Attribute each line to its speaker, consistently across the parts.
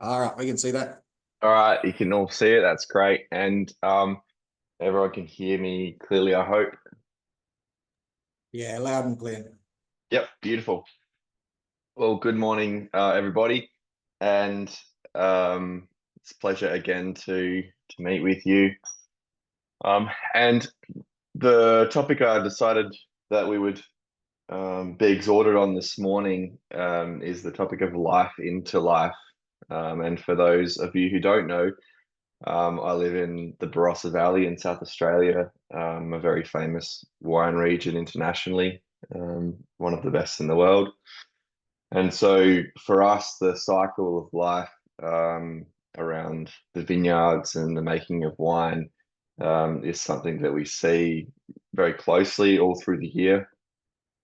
Speaker 1: All right, we can see that.
Speaker 2: All right, you can all see it. That's great. And everyone can hear me clearly, I hope.
Speaker 1: Yeah, loud and clear.
Speaker 2: Yep, beautiful. Well, good morning, everybody. And it's a pleasure again to meet with you. And the topic I decided that we would be exhorted on this morning is the topic of life into life. And for those of you who don't know, I live in the Barossa Valley in South Australia, a very famous wine region internationally, one of the best in the world. And so for us, the cycle of life around the vineyards and the making of wine is something that we see very closely all through the year.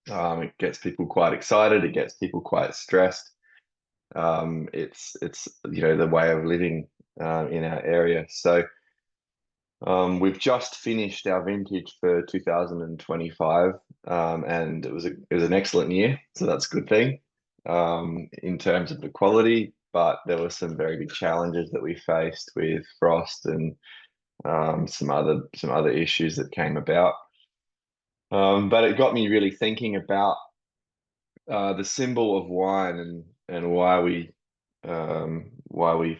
Speaker 2: It gets people quite excited. It gets people quite stressed. It's the way of living in our area. So we've just finished our vintage for 2025, and it was an excellent year. So that's a good thing in terms of the quality. But there were some very big challenges that we faced with frost and some other issues that came about. But it got me really thinking about the symbol of wine and why we've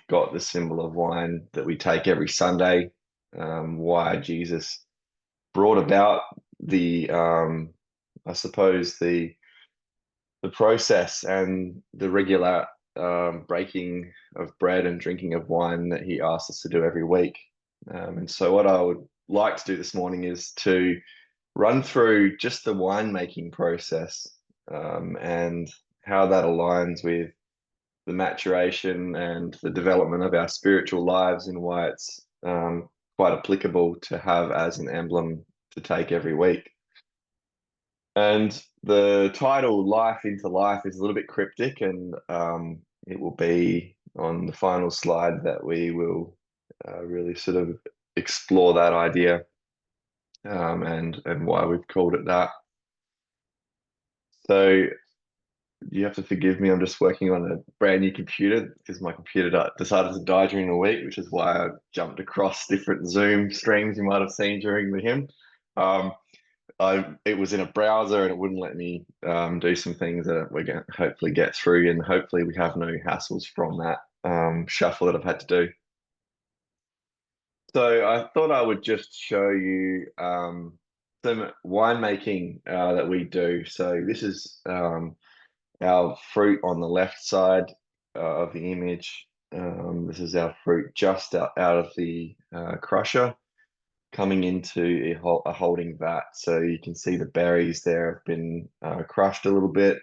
Speaker 2: got the symbol of wine that we take every Sunday. Why Jesus brought about I suppose the process and the regular breaking of bread and drinking of wine that he asks us to do every week. And so what I would like to do this morning is to run through just the winemaking process and how that aligns with the maturation and the development of our spiritual lives and why it's quite applicable to have as an emblem to take every week. And the title, Life into Life, is a little bit cryptic, and it will be on the final slide that we will really sort of explore that idea and why we've called it that. So you have to forgive me, I'm just working on a brand new computer because my computer decided to die during the week, which is why I jumped across different Zoom streams you might have seen during the hymn. It was in a browser and it wouldn't let me do some things that we're going to hopefully get through, and hopefully we have no hassles from that shuffle that I've had to do. So I thought I would just show you some winemaking that we do. So this is our fruit on the left side of the image. This is our fruit just out of the crusher coming into a holding vat. So you can see the berries there have been crushed a little bit.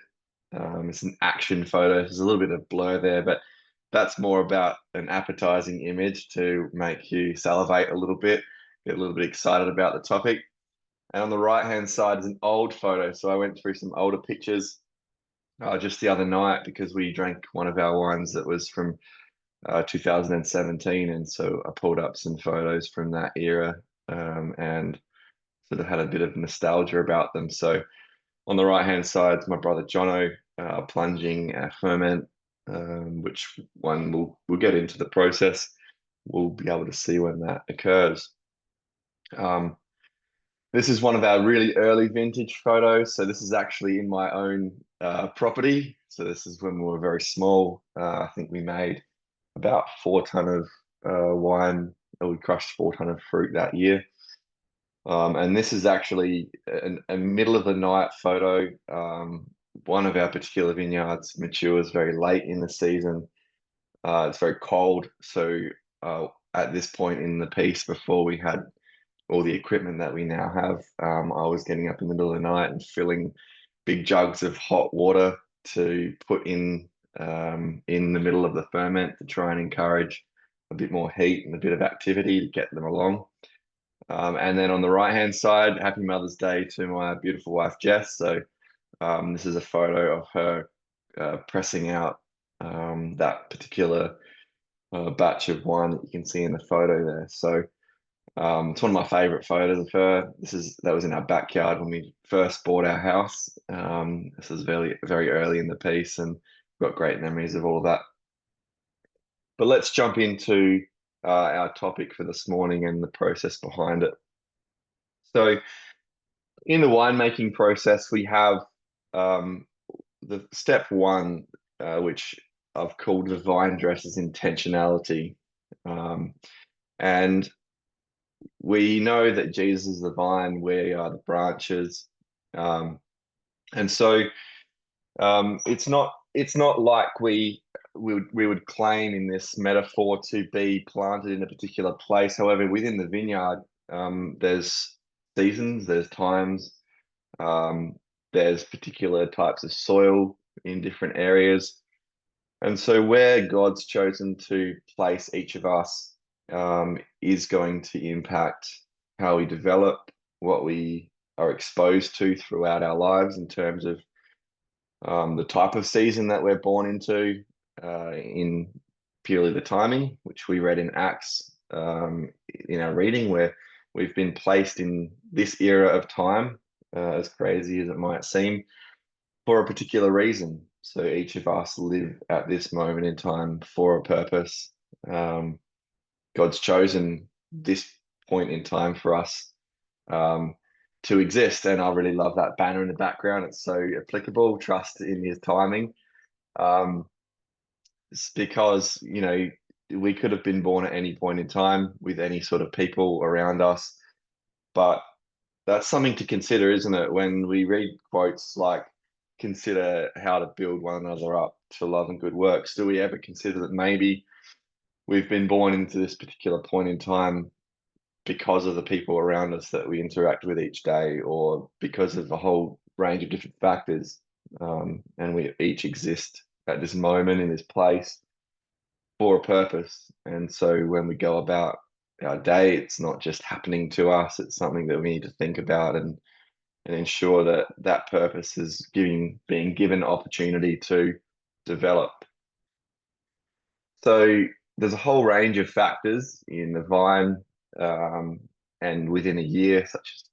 Speaker 2: It's an action photo. There's a little bit of blur there, but that's more about an appetizing image to make you salivate a little bit, get a little bit excited about the topic. And on the right-hand side is an old photo. So I went through some older pictures just the other night because we drank one of our wines that was from 2017. And so I pulled up some photos from that era and sort of had a bit of nostalgia about them. So on the right-hand side is my brother Jono plunging our ferment, which one we'll get into the process. We'll be able to see when that occurs. This is one of our really early vintage photos. So this is actually in my own property. So this is when we were very small. I think we made about 4 ton of wine, or we crushed 4 ton of fruit that year. And this is actually a middle of the night photo. One of our particular vineyards matures very late in the season. It's very cold. So at this point in the piece, before we had all the equipment that we now have, I was getting up in the middle of the night and filling big jugs of hot water to put in the middle of the ferment to try and encourage a bit more heat and a bit of activity to get them along. And then on the right-hand side, Happy Mother's Day to my beautiful wife, Jess. So this is a photo of her pressing out that particular batch of wine that you can see in the photo there. So It's one of my favorite photos of her. That was in our backyard when we first bought our house. This was very early in the piece, and got great memories of all of that. But let's jump into our topic for this morning and the process behind it. So, in the winemaking process, we have um, the step one, which I've called the vine dresser's intentionality. Um, and we know that Jesus is the vine, we are the branches. Um, and so it's not like we would claim in this metaphor to be planted in a particular place. However, within the vineyard, there's seasons, there's times, um, there's particular types of soil in different areas. And so where God's chosen to place each of us is going to impact how we develop, what we are exposed to throughout our lives in terms of the type of season that we're born into, in purely the timing, which we read in Acts in our reading, where we've been placed in this era of time, as crazy as it might seem, for a particular reason. So each of us live at this moment in time for a purpose. Um, God's chosen this point in time for us um, to exist. And I really love that banner in the background. It's so applicable. Trust in his timing. Um, it's because, we could have been born at any point in time with any sort of people around us. But that's something to consider, isn't it? When we read quotes like, consider how to build one another up to love and good works, do we ever consider that maybe we've been born into this particular point in time because of the people around us that we interact with each day, or because of a whole range of different factors? And we each exist at this moment in this place for a purpose. And so when we go about our day, it's not just happening to us, it's something that we need to think about and ensure that that purpose is being given opportunity to develop. So there's a whole range of factors in the vine, um, and within a year, such as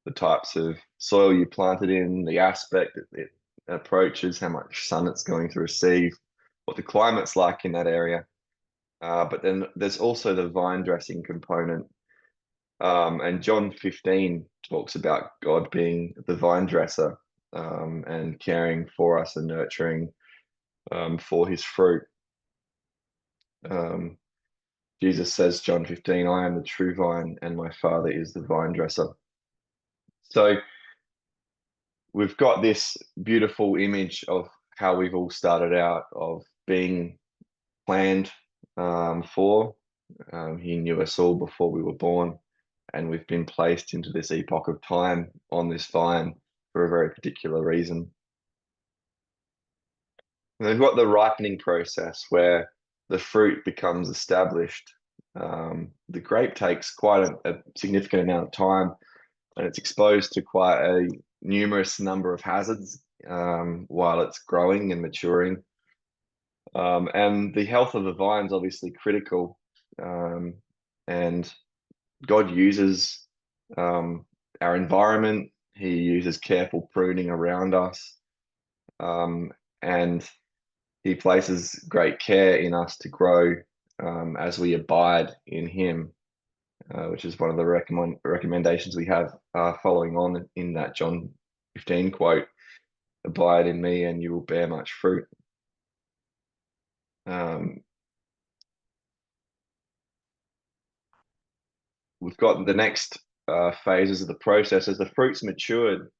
Speaker 2: the types of soil you planted in, the aspect that it approaches, how much sun it's going to receive, what the climate's like in that area. But then there's also the vine dressing component. And John 15 talks about God being the vine dresser, and caring for us and nurturing for his fruit. Um, Jesus says, John 15, I am the true vine and my Father is the vine dresser. So we've got this beautiful image of how we've all started out, of being planned for. He knew us all before we were born, and we've been placed into this epoch of time on this vine for a very particular reason. And they've got the ripening process where the fruit becomes established. The grape takes quite a significant amount of time, and it's exposed to quite a numerous number of hazards while it's growing and maturing. And the health of the vine is obviously critical. And God uses our environment. He uses careful pruning around us. And he places great care in us to grow as we abide in him, which is one of the recommendations we have following on in that John 15 quote, abide in me and you will bear much fruit. We've got the next phases of the process. As the fruit's matured,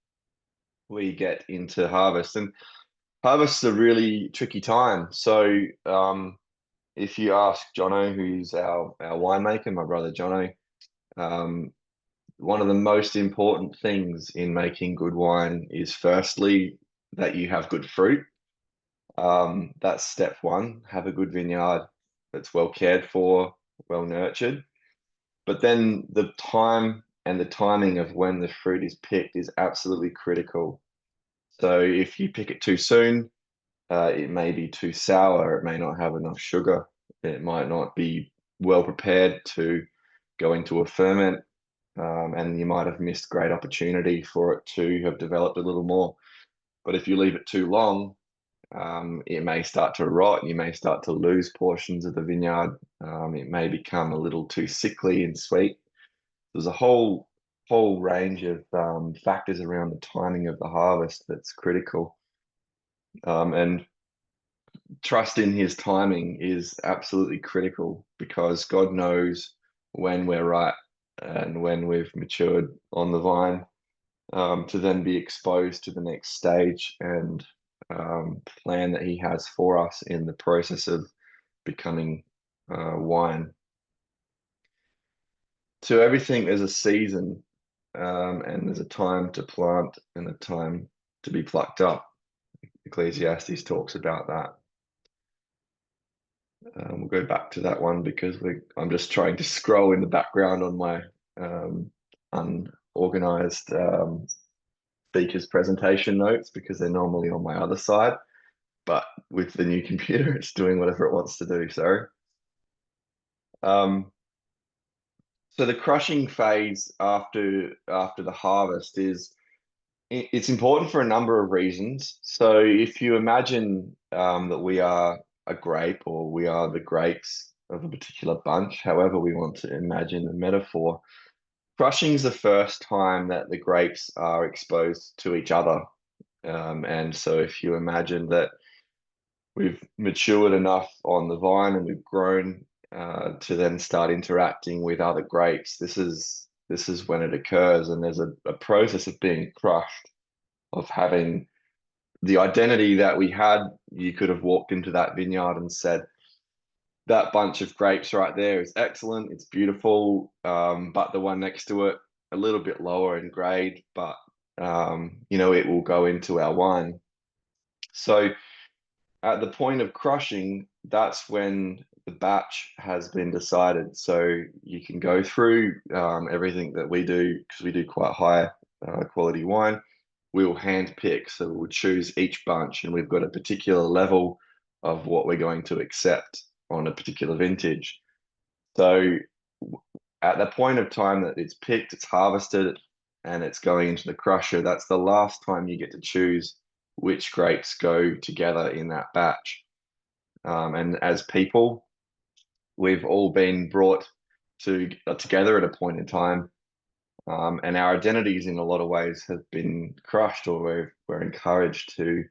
Speaker 2: we get into harvest. And harvest is a really tricky time. So if you ask Jono, who's our winemaker, my brother Jono, one of the most important things in making good wine is firstly that you have good fruit. That's step one. Have a good vineyard that's well cared for, well nurtured. But then the time and the timing of when the fruit is picked is absolutely critical. So if you pick it too soon, it may be too sour, it may not have enough sugar, it might not be well prepared to go into a ferment, and you might have missed great opportunity for it to have developed a little more. But if you leave it too long, it may start to rot. You may start to lose portions of the vineyard. It may become a little too sickly and sweet. There's a whole range of factors around the timing of the harvest that's critical. And trust in his timing is absolutely critical, because God knows when we're right and when we've matured on the vine, to then be exposed to the next stage and plan that he has for us in the process of becoming wine. To everything, there's a season, and there's a time to plant and a time to be plucked up. Ecclesiastes talks about that. We'll go back to that one because I'm just trying to scroll in the background on my unorganized speaker's presentation notes, because they're normally on my other side. But with the new computer, it's doing whatever it wants to do. Sorry. So the crushing phase after the harvest it's important for a number of reasons. So if you imagine that we are a grape, or we are the grapes of a particular bunch, however we want to imagine the metaphor, crushing is the first time that the grapes are exposed to each other. And so if you imagine that we've matured enough on the vine and we've grown to then start interacting with other grapes, this is when it occurs, and there's a process of being crushed, of having the identity that we had. You could have walked into that vineyard and said, that bunch of grapes right there is excellent, it's beautiful, but the one next to it, a little bit lower in grade, but it will go into our wine. So at the point of crushing, that's when the batch has been decided. So you can go through everything that we do, because we do quite high quality wine. We'll hand pick, so we'll choose each bunch, and we've got a particular level of what we're going to accept on a particular vintage. So at the point of time that it's picked, it's harvested, and it's going into the crusher, that's the last time you get to choose which grapes go together in that batch. And as people, we've all been brought together at a point in time, and our identities in a lot of ways have been crushed, or we're encouraged to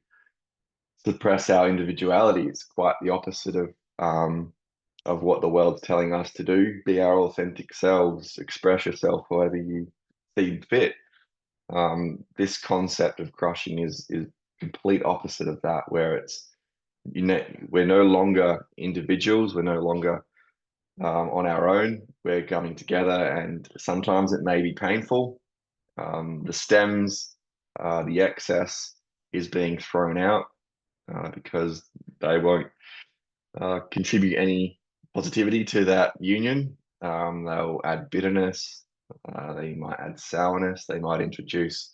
Speaker 2: suppress our individuality. It's quite the opposite of what the world's telling us to do. Be our authentic selves, express yourself however you see fit. This concept of crushing is complete opposite of that, where it's we're no longer individuals, we're no longer on our own, we're coming together, and sometimes it may be painful. The stems, the excess is being thrown out because they won't contribute any positivity to that union. They'll add bitterness, they might add sourness, they might introduce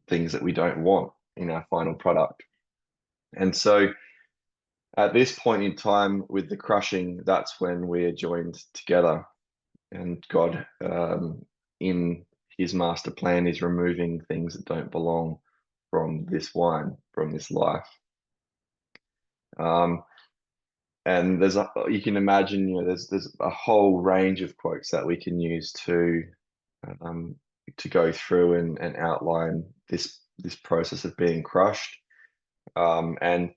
Speaker 2: things that we don't want in our final product. And so at this point in time with the crushing, that's when we're joined together, and God, in his master plan, is removing things that don't belong from this wine, from this life. And you can imagine, there's a whole range of quotes that we can use to go through and outline this process of being crushed. And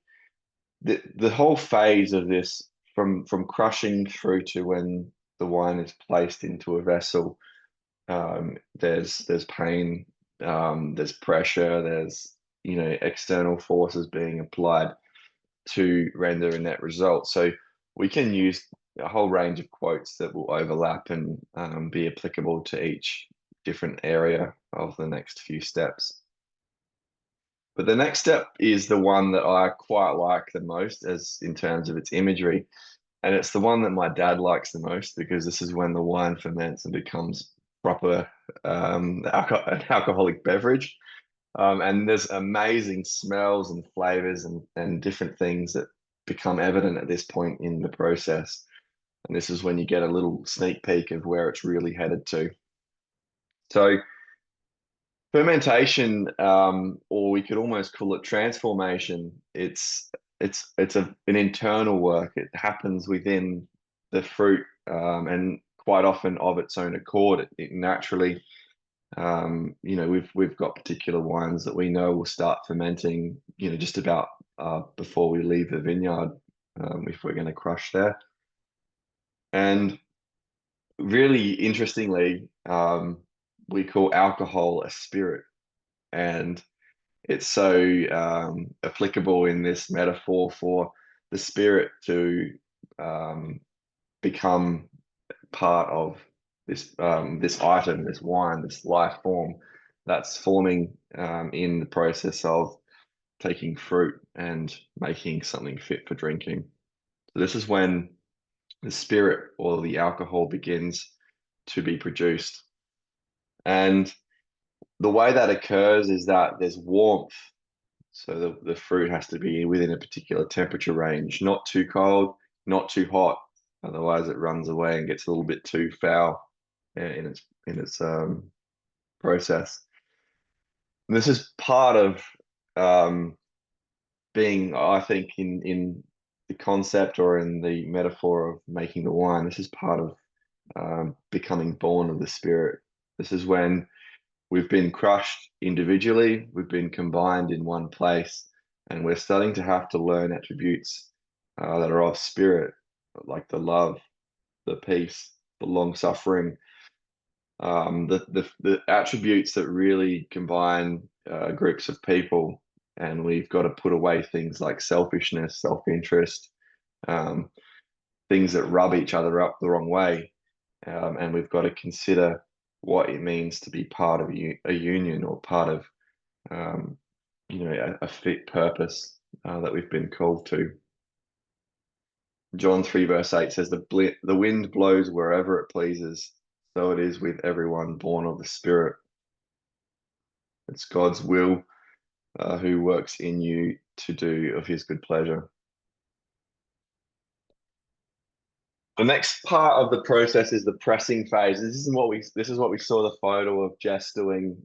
Speaker 2: the whole phase of this, from crushing through to when the wine is placed into a vessel, there's pain, there's pressure, there's external forces being applied to render a net result. So we can use a whole range of quotes that will overlap and be applicable to each different area of the next few steps. But the next step is the one that I quite like the most, as in terms of its imagery. And it's the one that my dad likes the most, because this is when the wine ferments and becomes proper an alcoholic beverage. And there's amazing smells and flavors and different things that become evident at this point in the process. And this is when you get a little sneak peek of where it's really headed to. So fermentation, or we could almost call it transformation. It's an internal work. It happens within the fruit, and quite often of its own accord. It naturally, we've got particular wines that we know will start fermenting, just about before we leave the vineyard, if we're going to crush there. And really interestingly, we call alcohol a spirit, and it's so applicable in this metaphor for the spirit to become part of this item, this wine, this life form that's forming in the process of taking fruit and making something fit for drinking. So this is when the spirit or the alcohol begins to be produced. And the way that occurs is that there's warmth. So the fruit has to be within a particular temperature range, not too cold, not too hot. Otherwise, it runs away and gets a little bit too foul in its process. And this is part of being, I think, in the concept or in the metaphor of making the wine. This is part of becoming born of the Spirit. This is when we've been crushed individually, we've been combined in one place, and we're starting to have to learn attributes that are of spirit, like the love, the peace, the long suffering, the attributes that really combine groups of people. And we've got to put away things like selfishness, self-interest, um, things that rub each other up the wrong way. And we've got to consider what it means to be part of a union or part of a fit purpose that we've been called to. John 3 verse 8 says, the wind blows wherever it pleases, so it is with everyone born of the Spirit. It's God's will who works in you to do of his good pleasure. The next part of the process is the pressing phase. This is what we saw the photo of Jess doing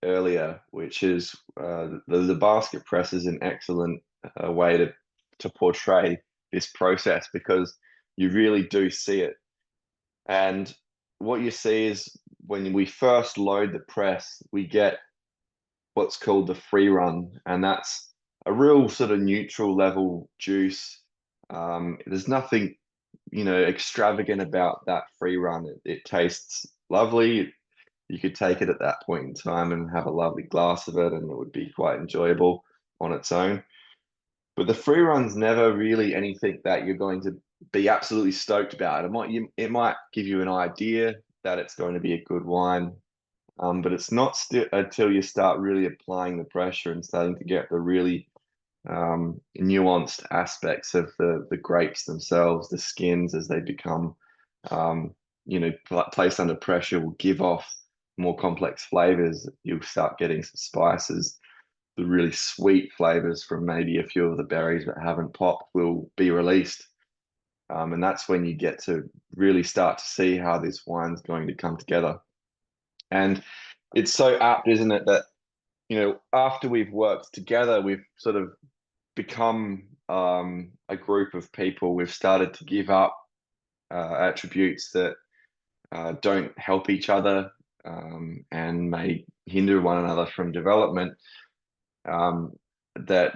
Speaker 2: earlier, which is the basket press is an excellent way to portray this process, because you really do see it. And what you see is when we first load the press, we get what's called the free run, and that's a real sort of neutral level juice. There's nothing, extravagant about that free run. It tastes lovely. You could take it at that point in time and have a lovely glass of it, and it would be quite enjoyable on its own. But the free run's never really anything that you're going to be absolutely stoked about. It might give you an idea that it's going to be a good wine, but it's not still until you start really applying the pressure and starting to get the really nuanced aspects of the grapes themselves, the skins as they become, placed under pressure, will give off more complex flavors. You'll start getting some spices. The really sweet flavors from maybe a few of the berries that haven't popped will be released. And that's when you get to really start to see how this wine's going to come together. And it's so apt, isn't it, that, after we've worked together, we've sort of become a group of people. We've started to give up attributes that don't help each other, and may hinder one another from development. That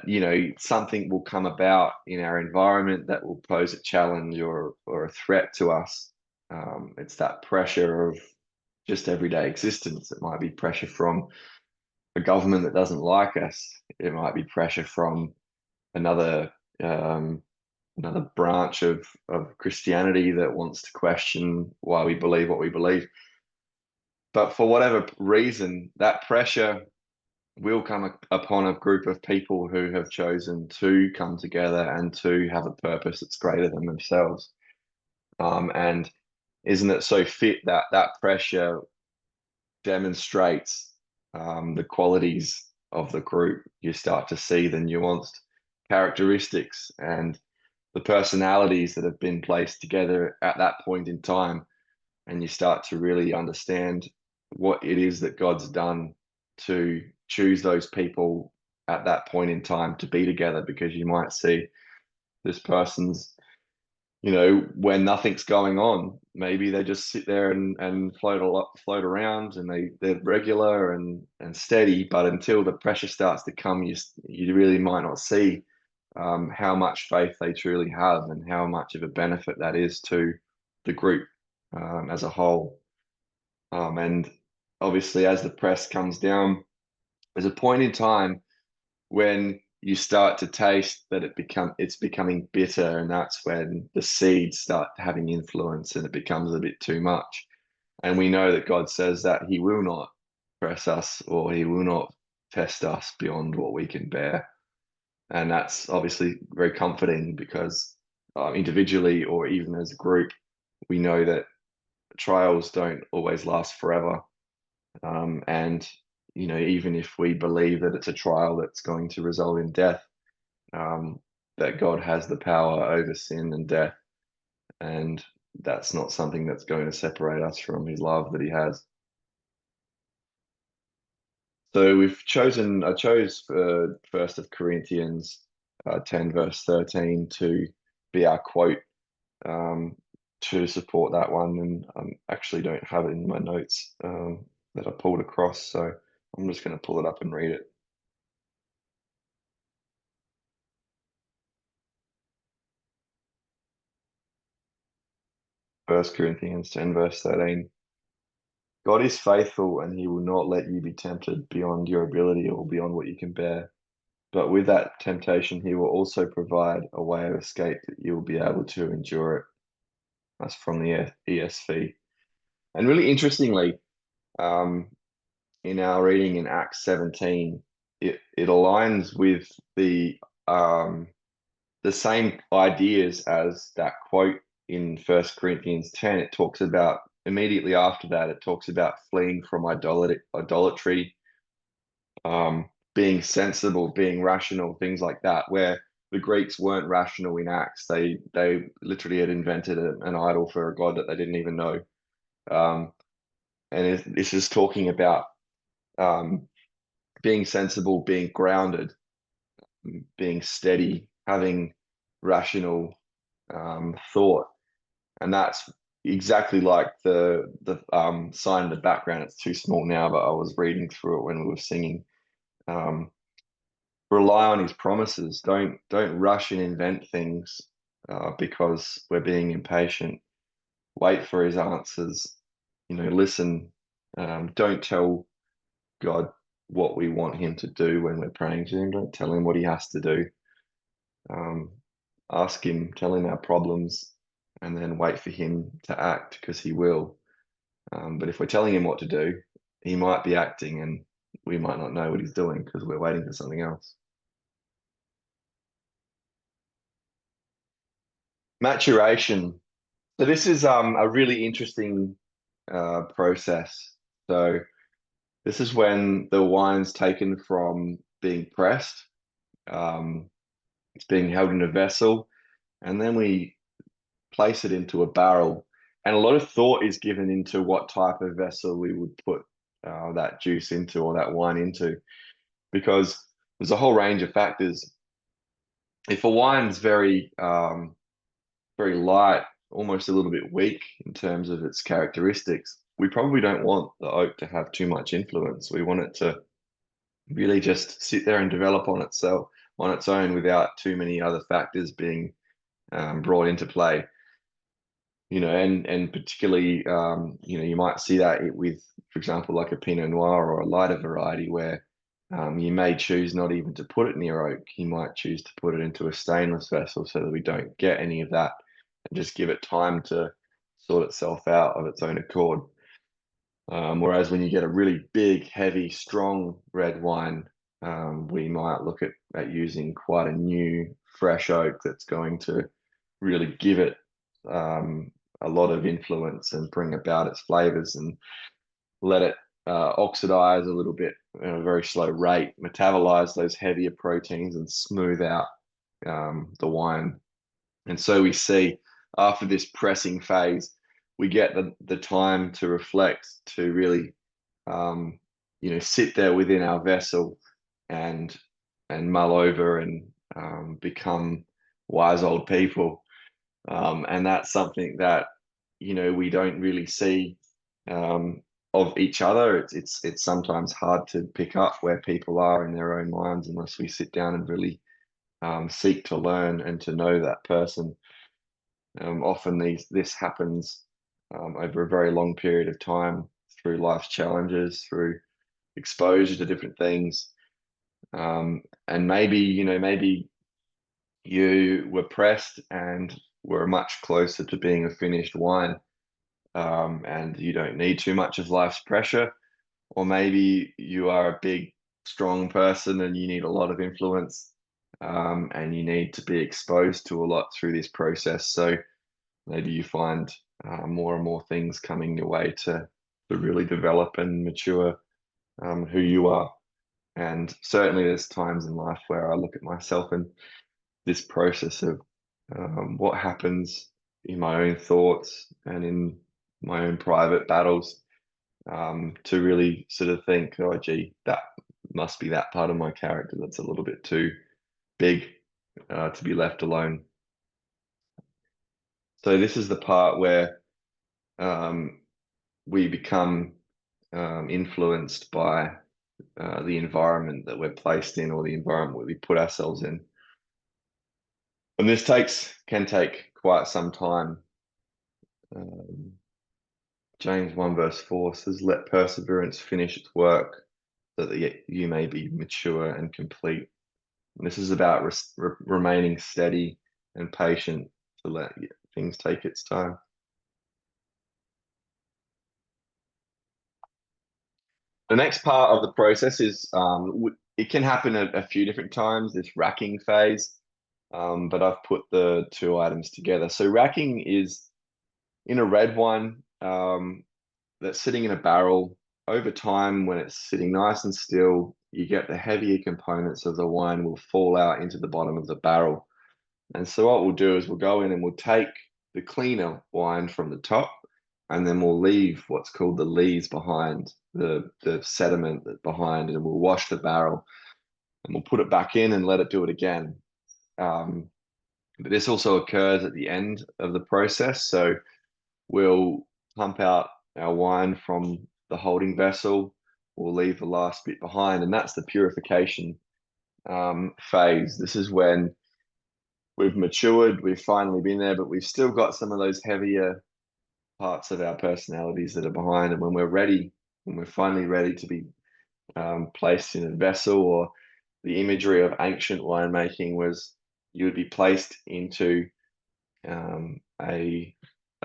Speaker 2: something will come about in our environment that will pose a challenge or a threat to us. It's that pressure of just everyday existence. It might be pressure from a government that doesn't like us. It might be pressure from another branch of Christianity that wants to question why we believe what we believe. But for whatever reason, that pressure will come upon a group of people who have chosen to come together and to have a purpose that's greater than themselves. And isn't it so fit that that pressure demonstrates the qualities of the group? You start to see the nuanced characteristics and the personalities that have been placed together at that point in time, and you start to really understand what it is that God's done to choose those people at that point in time to be together, because you might see this person's, when nothing's going on, maybe they just sit there and float around, and they're regular and steady, but until the pressure starts to come, you really might not see how much faith they truly have and how much of a benefit that is to the group as a whole. And obviously, as the press comes down, there's a point in time when you start to taste that it's becoming bitter, and that's when the seeds start having influence and it becomes a bit too much. And we know that God says that He will not press us, or He will not test us beyond what we can bear. And that's obviously very comforting, because individually or even as a group, we know that trials don't always last forever. And even if we believe that it's a trial that's going to result in death, um, that God has the power over sin and death, and that's not something that's going to separate us from His love that He has. So I chose First of Corinthians 10 verse 13 to be our quote, um, to support that one, and I actually don't have it in my notes that I pulled across, so I'm just going to pull it up and read it. First Corinthians 10 verse 13. God is faithful, and He will not let you be tempted beyond your ability or beyond what you can bear. But with that temptation, He will also provide a way of escape that you will be able to endure it. That's from the ESV. And really interestingly, um, in our reading in Acts 17, it aligns with um, the same ideas as that quote in First Corinthians 10. It talks about, immediately after that, it talks about fleeing from idolatry, being sensible, being rational, things like that, where the Greeks weren't rational in Acts. They literally had invented an idol for a god that they didn't even know. Um, and this is talking about um, being sensible, being grounded, being steady, having rational thought, and that's exactly like the sign in the background. It's too small now, but I was reading through it when we were singing. Um, Rely on His promises. Don't rush and invent things because we're being impatient. Wait for His answers. Listen. Don't tell God what we want Him to do when we're praying to Him. Don't tell Him what He has to do. Um, Ask Him, tell Him our problems, and then wait for Him to act, because He will. But if we're telling Him what to do, He might be acting, and we might not know what He's doing because we're waiting for something else. Maturation. So this is a really interesting process. So this is when the wine's taken from being pressed. Um, it's being held in a vessel, and then we place it into a barrel. And a lot of thought is given into what type of vessel we would put that juice into, or that wine into, because there's a whole range of factors. If a wine's very light, almost a little bit weak in terms of its characteristics, we probably don't want the oak to have too much influence. We want it to really just sit there and develop on itself, on its own, without too many other factors being brought into play. And particularly, you might see that with, for example, like a Pinot Noir or a lighter variety, where you may choose not even to put it near oak. You might choose to put it into a stainless vessel so that we don't get any of that, and just give it time to sort itself out of its own accord. Whereas when you get a really big, heavy, strong red wine, we might look at using quite a new, fresh oak that's going to really give it a lot of influence and bring about its flavors, and let it oxidize a little bit at a very slow rate, metabolize those heavier proteins, and smooth out the wine. And so we see after this pressing phase, we get the time to reflect, to really, sit there within our vessel and mull over and become wise old people. And that's something that, we don't really see of each other. It's sometimes hard to pick up where people are in their own minds unless we sit down and really seek to learn and to know that person. Often this happens over a very long period of time through life's challenges, through exposure to different things. And maybe you were pressed and were much closer to being a finished wine, and you don't need too much of life's pressure. Or maybe you are a big, strong person and you need a lot of influence, and you need to be exposed to a lot through this process. So maybe you find more and more things coming your way to really develop and mature who you are. And certainly, there's times in life where I look at myself and this process of what happens in my own thoughts and in my own private battles, to really sort of think, oh, gee, that must be that part of my character that's a little bit too big to be left alone. So this is the part where um, we become influenced by the environment that we're placed in, or the environment where we put ourselves in. And this can take quite some time. Um, James 1 verse 4 says, "Let perseverance finish its work, so that you may be mature and complete." And this is about remaining steady and patient to let things take its time. The next part of the process is it can happen a few different times, this racking phase, but I've put the two items together. So racking is in a red wine that's sitting in a barrel. Over time, when it's sitting nice and still, you get the heavier components of the wine will fall out into the bottom of the barrel. And so what we'll do is we'll go in and we'll take the cleaner wine from the top, and then we'll leave what's called the lees behind, the sediment that behind, and we'll wash the barrel and we'll put it back in and let it do it again. But this also occurs at the end of the process. So we'll pump out our wine from the holding vessel. We'll leave the last bit behind, and that's the purification phase. This is when we've matured, we've finally been there, but we've still got some of those heavier parts of our personalities that are behind. And when we're ready, when we're finally ready to be placed in a vessel, or the imagery of ancient winemaking was you would be placed into a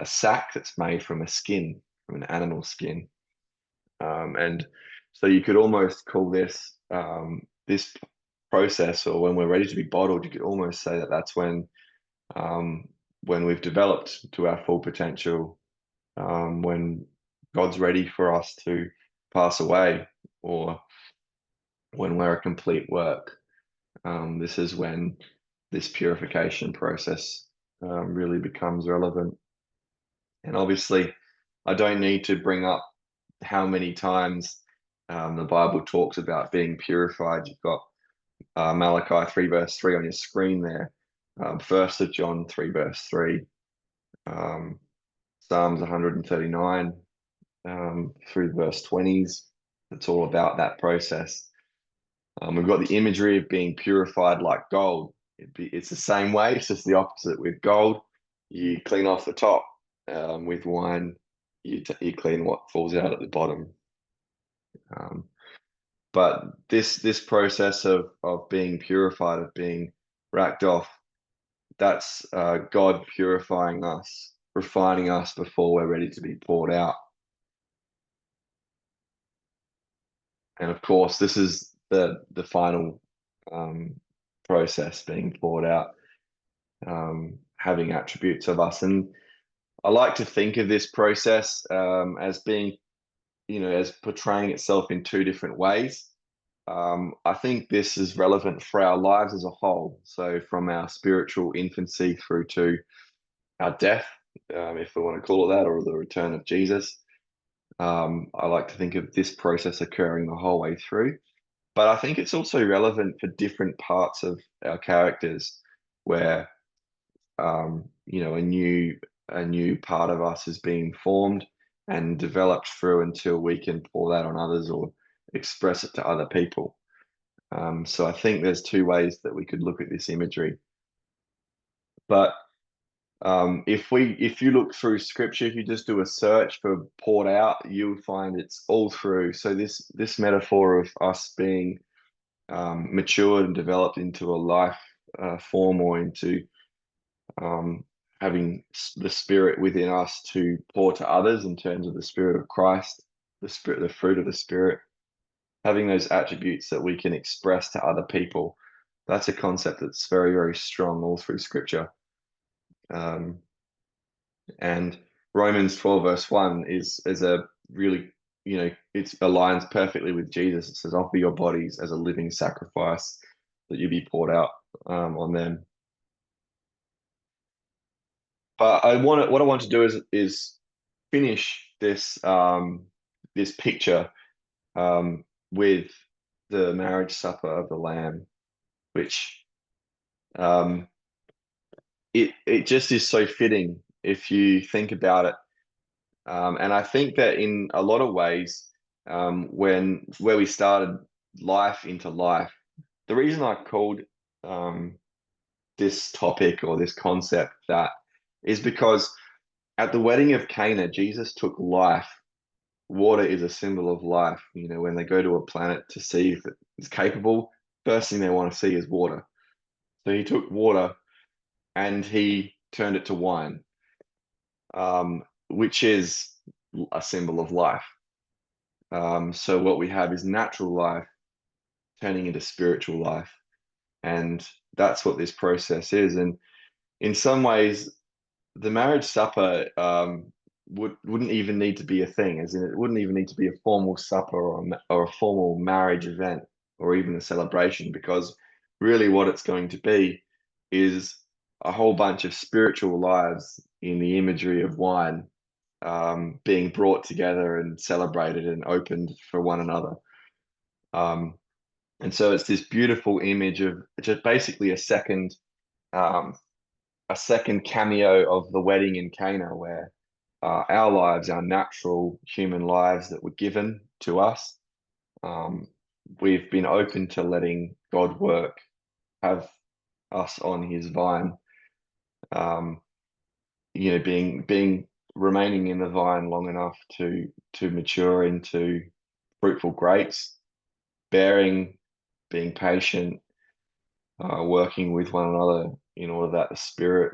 Speaker 2: sack that's made from a skin, from an animal skin. And so you could almost call this process, or when we're ready to be bottled, you could almost say that that's when we've developed to our full potential, when God's ready for us to pass away, or when we're a complete work. This is when this purification process really becomes relevant. And obviously, I don't need to bring up how many times the Bible talks about being purified. You've got Malachi 3 verse 3 on your screen there, 1st of John 3 verse 3, Psalms 139 through verse 20s. It's all about that process. We've got the imagery of being purified like gold. It's the same way, it's just the opposite. With gold, you clean off the top. With wine, you clean what falls out at the bottom. But this process of being purified, of being racked off, that's God purifying us, refining us before we're ready to be poured out. And of course, this is the final process, being poured out, having attributes of us. And I like to think of this process as being, as portraying itself in two different ways. I think this is relevant for our lives as a whole. So from our spiritual infancy through to our death, if we want to call it that, or the return of Jesus. I like to think of this process occurring the whole way through. But I think it's also relevant for different parts of our characters where a new part of us is being formed and developed through until we can pour that on others or express it to other people. So I think there's two ways that we could look at this imagery. But if you look through scripture, if you just do a search for poured out, you'll find it's all through. So this metaphor of us being matured and developed into a life form or into um, having the spirit within us to pour to others in terms of the spirit of Christ, the spirit, the fruit of the spirit, having those attributes that we can express to other people. That's a concept that's very, very strong all through scripture. Um, and Romans 12 verse 1 is a really, it aligns perfectly with Jesus. It says, offer your bodies as a living sacrifice that you be poured out on them. But what I want to do is finish this picture with the marriage supper of the Lamb, which um, it just is so fitting if you think about it. And I think that in a lot of ways, where we started life into life, the reason I called um, this topic or this concept that is because at the wedding of Cana, Jesus took life. Water is a symbol of life. When they go to a planet to see if it's capable, first thing they want to see is water. So he took water and he turned it to wine, which is a symbol of life. So what we have is natural life turning into spiritual life. And that's what this process is. And in some ways, the marriage supper wouldn't even need to be a thing, as in it wouldn't even need to be a formal supper or a formal marriage event or even a celebration, because really what it's going to be is a whole bunch of spiritual lives in the imagery of wine being brought together and celebrated and opened for one another. Um, and so it's this beautiful image of just basically um, a second cameo of the wedding in Cana, where our lives, our natural human lives that were given to us, um, we've been open to letting God work, have us on His vine, um, being remaining in the vine long enough to mature into fruitful grapes, bearing, being patient, working with one another in order that the Spirit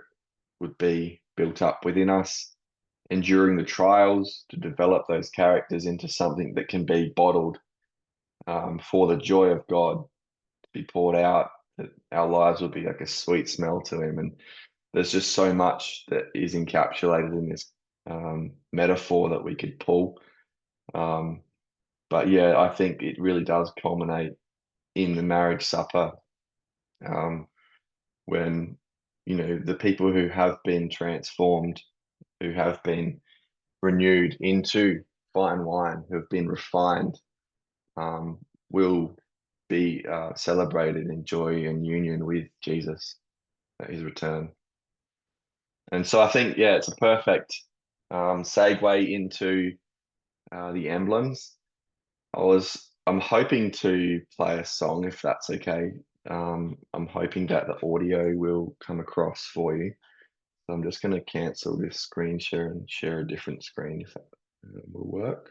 Speaker 2: would be built up within us, enduring the trials to develop those characters into something that can be bottled for the joy of God to be poured out, that our lives will be like a sweet smell to Him. And there's just so much that is encapsulated in this metaphor that we could pull. Um, but yeah, I think it really does culminate in the marriage supper um, when, the people who have been transformed, who have been renewed into fine wine, who have been refined, um, will be celebrated in joy and union with Jesus at His return. And so I think, yeah, it's a perfect segue into the emblems. I'm hoping to play a song if that's okay. I'm hoping that the audio will come across for you. So I'm just going to cancel this screen share and share a different screen if that will work.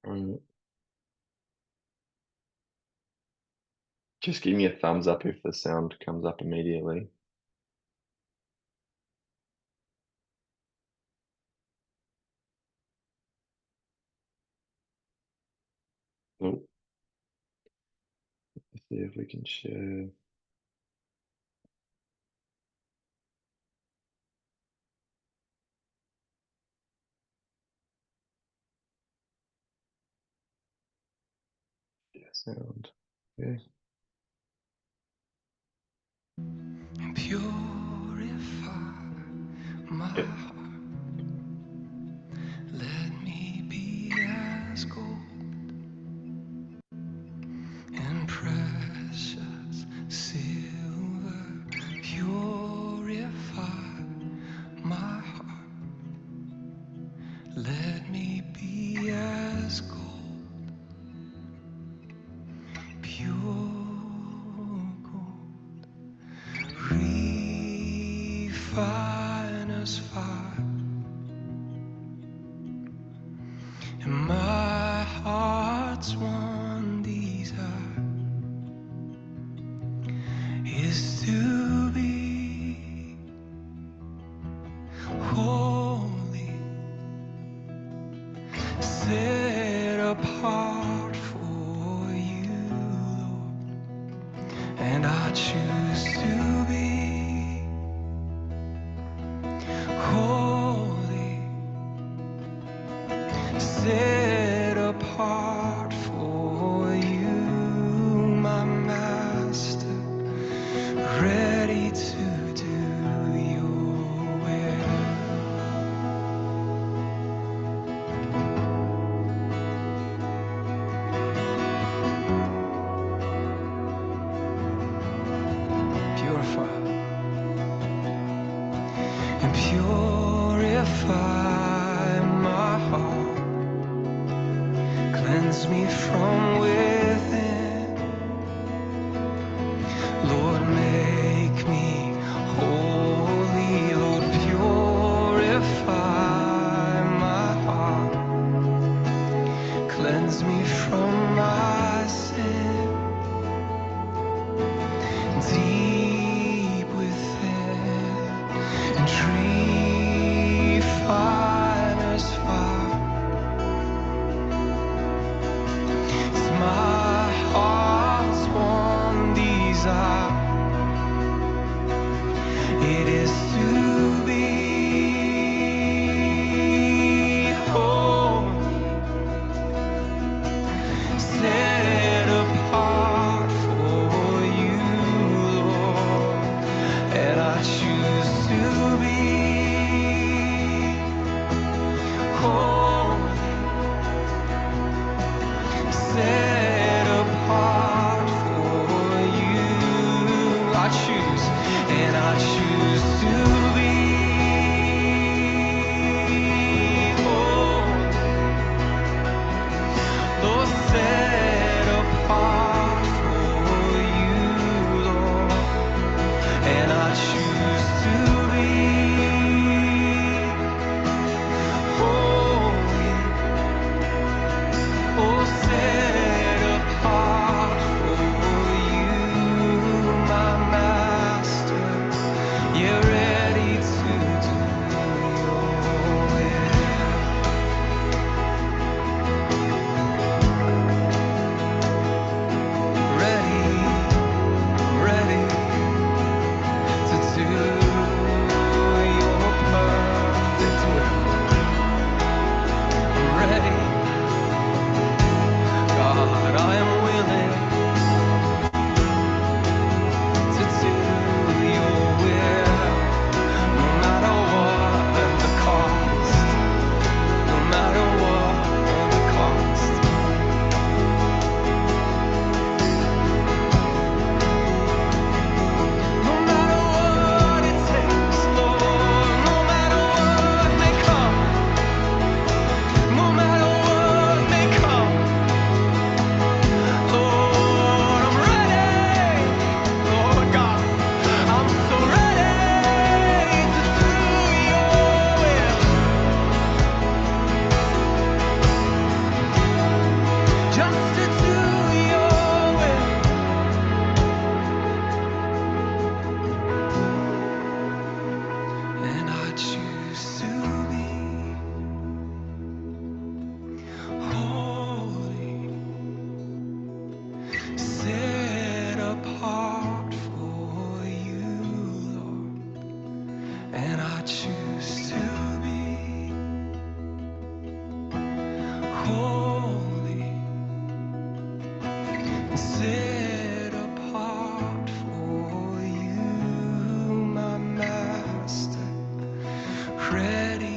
Speaker 2: Um, just give me a thumbs up if the sound comes up immediately. Oh, See if we can share. Yeah, sound. Okay.
Speaker 3: Purify my
Speaker 2: Yep.
Speaker 3: heart. Let me be as gold and precious silver. Purify my heart. Let me be as gold, pure gold. Refiner's fire. And my heart's one desire is to be holy, set apart for you, Lord. And I choose to be holy, set apart for you, my master, ready to do your will. Purify and purify my heart. Cleanse me from within. Lord, make me holy. Lord, purify my heart. Cleanse me from my sin. Deep within. And refiner's fire. It's my heart's one desire. It is to be holy, set apart for you, Lord. And I choose to be holy, set apart for you. I choose, and I choose to be holy, Lord, set apart for you, Lord. And I choose to be holy, oh, set set apart for you, my master, ready